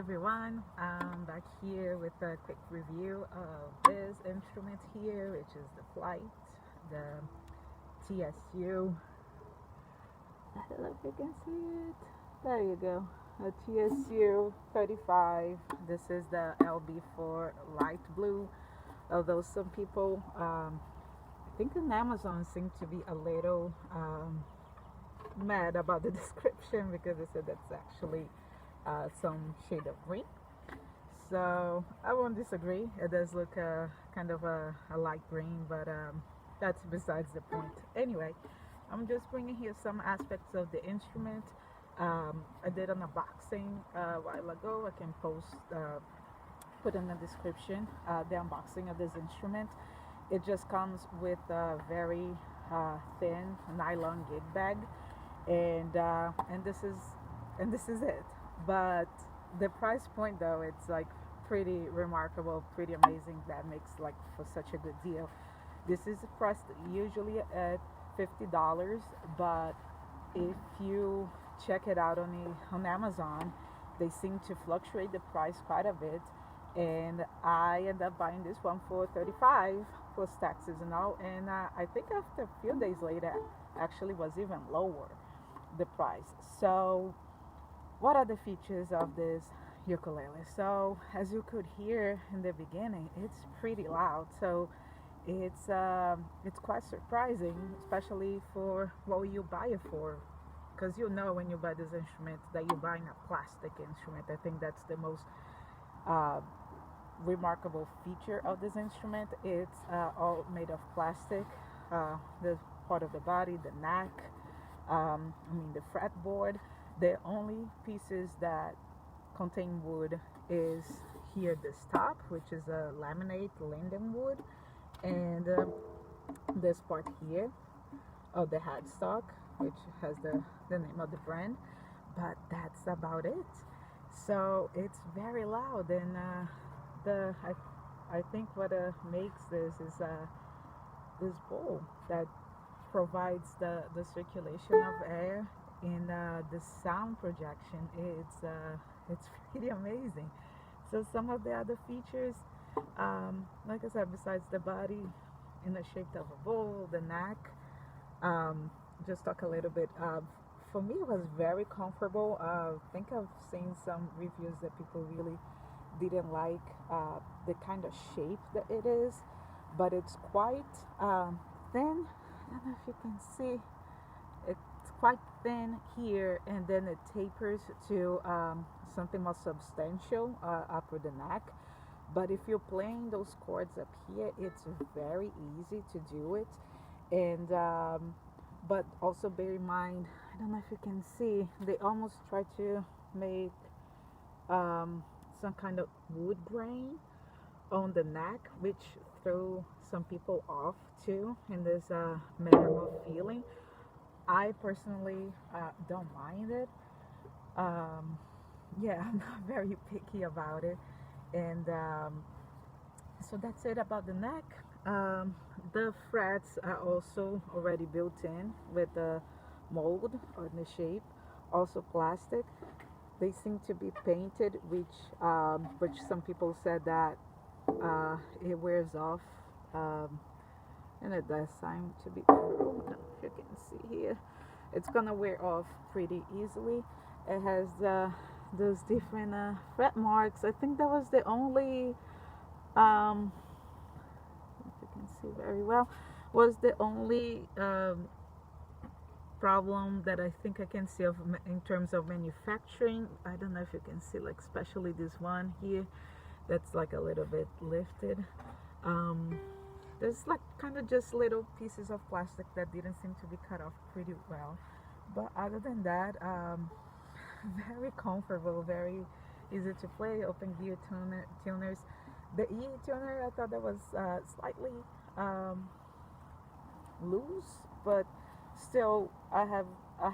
everyone. I'm back here with a quick review of this instrument here, which is the flight, the TSU. I don't know if you can see it. There you go. A TSU-35. This is the LB4 light blue. Although some people, I think on Amazon, seem to be a little mad about the description because they said that's actually some shade of green. So I won't disagree. It does look kind of a light green, but that's besides the point. Anyway, I'm just bringing here some aspects of the instrument. I did an unboxing a while ago. I can put in the description the unboxing of this instrument. It just comes with a very thin nylon gig bag, and this is it. But the price point, though, it's like pretty remarkable, pretty amazing. That makes like for such a good deal. This is priced usually at $50, but if you check it out on Amazon, they seem to fluctuate the price quite a bit. And I ended up buying this one for $35 plus taxes and all. And I think after a few days later, actually was even lower the price. So what are the features of this ukulele? So as you could hear in the beginning, it's pretty loud. So it's quite surprising, especially for what you buy it for, because you know when you buy this instrument that you're buying a plastic instrument. I think that's the most remarkable feature of this instrument. It's all made of plastic. The part of the body, the neck, the fretboard. The only pieces that contain wood is here this top, which is a laminate linden wood, and this part here of the headstock, which has the name of the brand, but that's about it. So it's very loud, and I think what makes this is this bowl that provides the circulation of air in the sound projection. It's pretty amazing. So some of the other features, like I said, besides the body in the shape of a bowl, the neck, just talk a little bit. For me, it was very comfortable. I think I've seen some reviews that people really didn't like the kind of shape that it is, but it's quite thin. I don't know if you can see. It's quite thin here, and then it tapers to something more substantial up with the neck. But if you're playing those chords up here, it's very easy to do it. And but also bear in mind, I don't know if you can see, they almost try to make some kind of wood grain on the neck, which throw some people off too in this memorable feeling. I personally don't mind it. Yeah, I'm not very picky about it. And so that's it about the neck. The frets are also already built in with the mold or the shape, also plastic. They seem to be painted, which some people said that it wears off, and it does seem to be true. If you can see here, it's gonna wear off pretty easily. It has those different fret marks. I think that was the only, if you can see very well, was the only problem that I think I can see of in terms of manufacturing. I don't know if you can see, like especially this one here, that's like a little bit lifted. There's like kind of just little pieces of plastic that didn't seem to be cut off pretty well. But other than that, very comfortable, very easy to play. Open gear tuners. The E tuner, I thought that was slightly loose, but still, I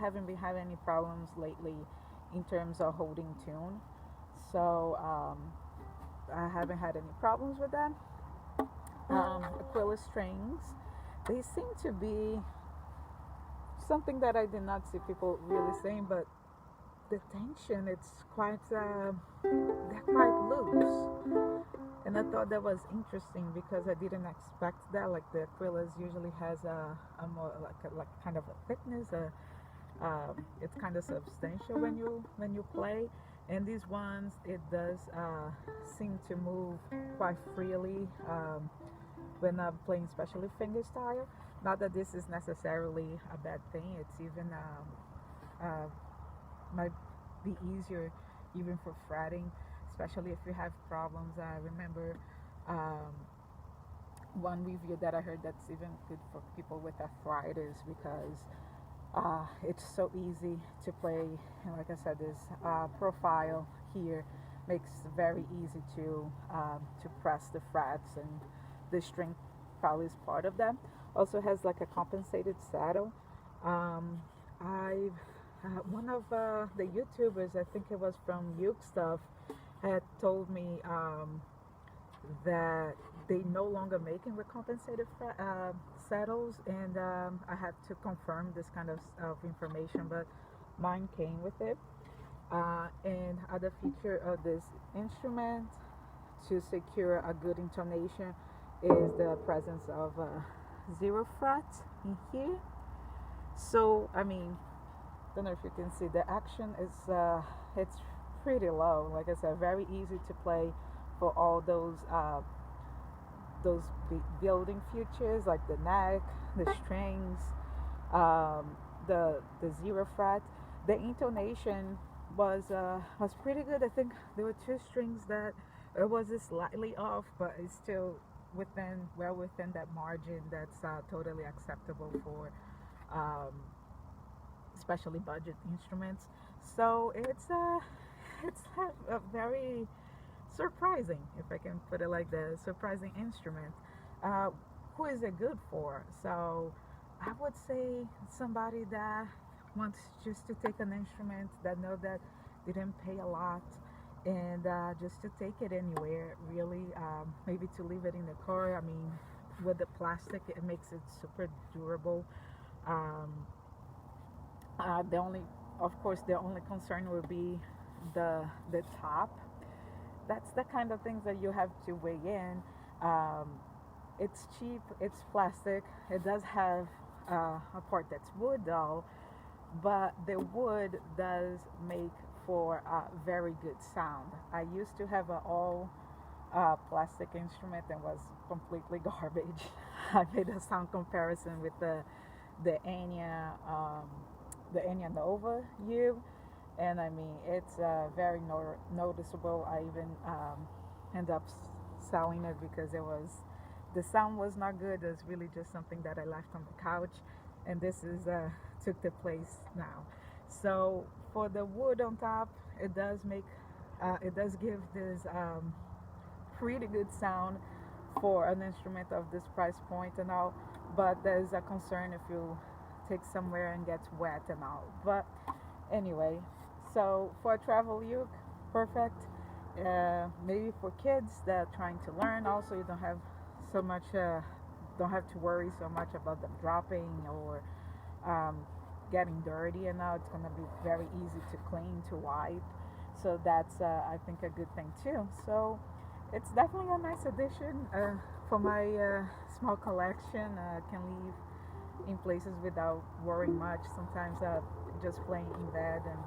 haven't been having any problems lately in terms of holding tune. So I haven't had any problems with that. Ukulele strings, they seem to be something that I did not see people really saying, but the tension, it's quite they're quite loose, and I thought that was interesting because I didn't expect that. Like the acrylics usually has a more like kind of a thickness. It's kind of substantial when you play, and these ones it does seem to move quite freely when I'm playing, especially fingerstyle. Not that this is necessarily a bad thing. It's even uh, might be easier even for fretting, especially if you have problems. I remember um, one review that I heard that's even good for people with arthritis because it's so easy to play. And like I said, this profile here makes it very easy to press the frets, and the string probably is part of them. Also has like a compensated saddle. Um, I One of the YouTubers, I think it was from Uke Stuff, had told me that they no longer making with compensated saddles, and I had to confirm this kind of information, but mine came with it. And other feature of this instrument to secure a good intonation is the presence of zero fret in here. So I mean, don't know if you can see the action is it's pretty low. Like I said, very easy to play for all those building features like the neck, the strings, the zero fret. The intonation was pretty good. I think there were two strings that it was slightly off, but it's still within that margin that's totally acceptable for um, especially budget instruments. So it's a very surprising, if I can put it like that, surprising instrument. Uh, who is it good for? So I would say somebody that wants just to take an instrument that know that didn't pay a lot, and just to take it anywhere, really, maybe to leave it in the car. I mean, with the plastic, it makes it super durable. Um, the only, of course, the only concern would be the top. That's the kind of things that you have to weigh in. Um, it's cheap, it's plastic. It does have a part that's wood though, but the wood does make for a very good sound. I used to have an all plastic instrument and was completely garbage. I made a sound comparison with the Anya the Anya Nova U, and I mean it's very noticeable. I even end up selling it because the sound was not good. It was really just something that I left on the couch, and this is took the place now. So for the wood on top, it does give this pretty good sound for an instrument of this price point and all. But there's a concern if you take somewhere and gets wet and all. But anyway, so for a travel uke, perfect. Maybe for kids that are trying to learn, also you don't have so much, don't have to worry so much about them dropping or um, getting dirty, and now it's going to be very easy to clean, to wipe. So that's, I think, a good thing too. So it's definitely a nice addition for my small collection. Can leave in places without worrying much. Sometimes just playing in bed and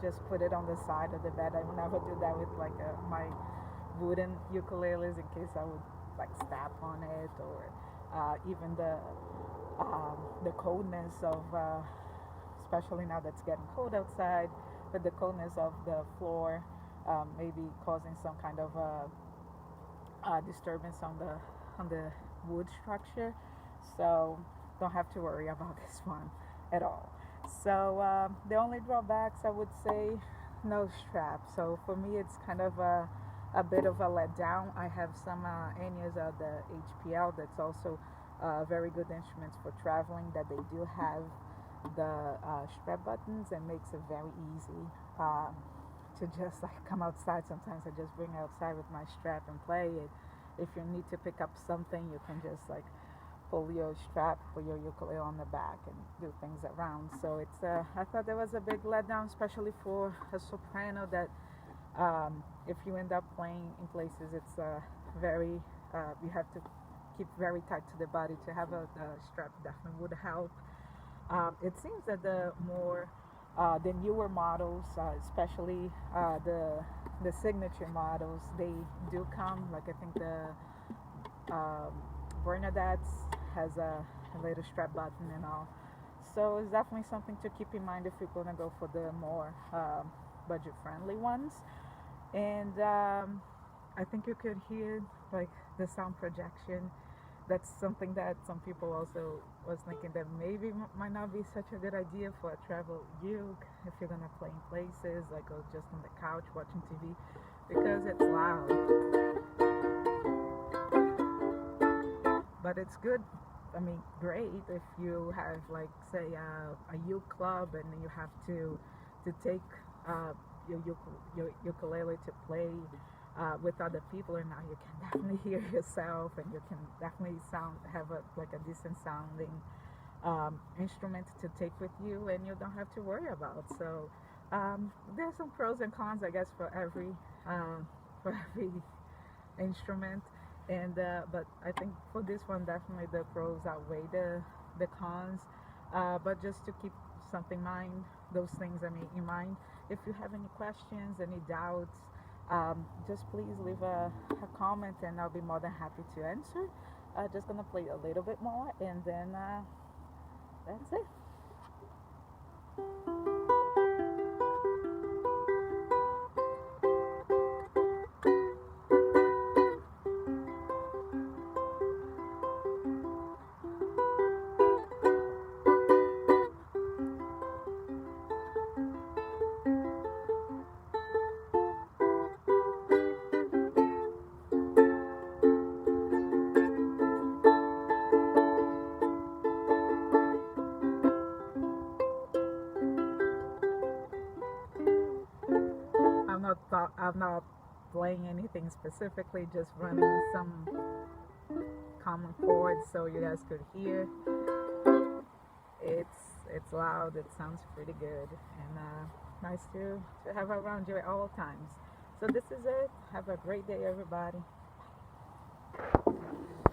just put it on the side of the bed. I would never do that with like my wooden ukuleles in case I would like step on it, or even the coldness of especially now that's getting cold outside, but the coldness of the floor maybe causing some kind of disturbance on the wood structure. So don't have to worry about this one at all. So the only drawbacks, I would say, no strap. So for me it's kind of a bit of a letdown. I have some Anyas of the HPL that's also very good instruments for traveling, that they do have the strap buttons, and makes it very easy to just like come outside. Sometimes I just bring it outside with my strap and play it. If you need to pick up something, you can just like pull your strap for your ukulele on the back and do things around. So it's I thought there was a big letdown, especially for a soprano, that if you end up playing in places, it's very you have to keep very tight to the body. To have a strap definitely would help. It seems that the newer models, especially the signature models, they do come, like I think the Bernadette's has a little strap button and all. So it's definitely something to keep in mind if you're gonna go for the more budget-friendly ones. And I think you could hear like the sound projection. That's something that some people also was thinking that maybe might not be such a good idea for a travel uke if you're gonna play in places like or just on the couch watching TV, because it's loud. But it's good. I mean, great if you have like say a uke club and you have to take your ukulele to play with other people, and now you can definitely hear yourself, and you can definitely have like a decent sounding instrument to take with you, and you don't have to worry about. So there's some pros and cons, I guess, for every instrument, and but I think for this one definitely the pros outweigh the cons. But just to keep something in mind, those things I mean in mind. If you have any questions, any doubts, just please leave a comment, and I'll be more than happy to answer. Just gonna play a little bit more, and then that's it. I'm not playing anything specifically, just running some common chords so you guys could hear. It's loud. It sounds pretty good, and nice to have around you at all times. So this is it. Have a great day, everybody.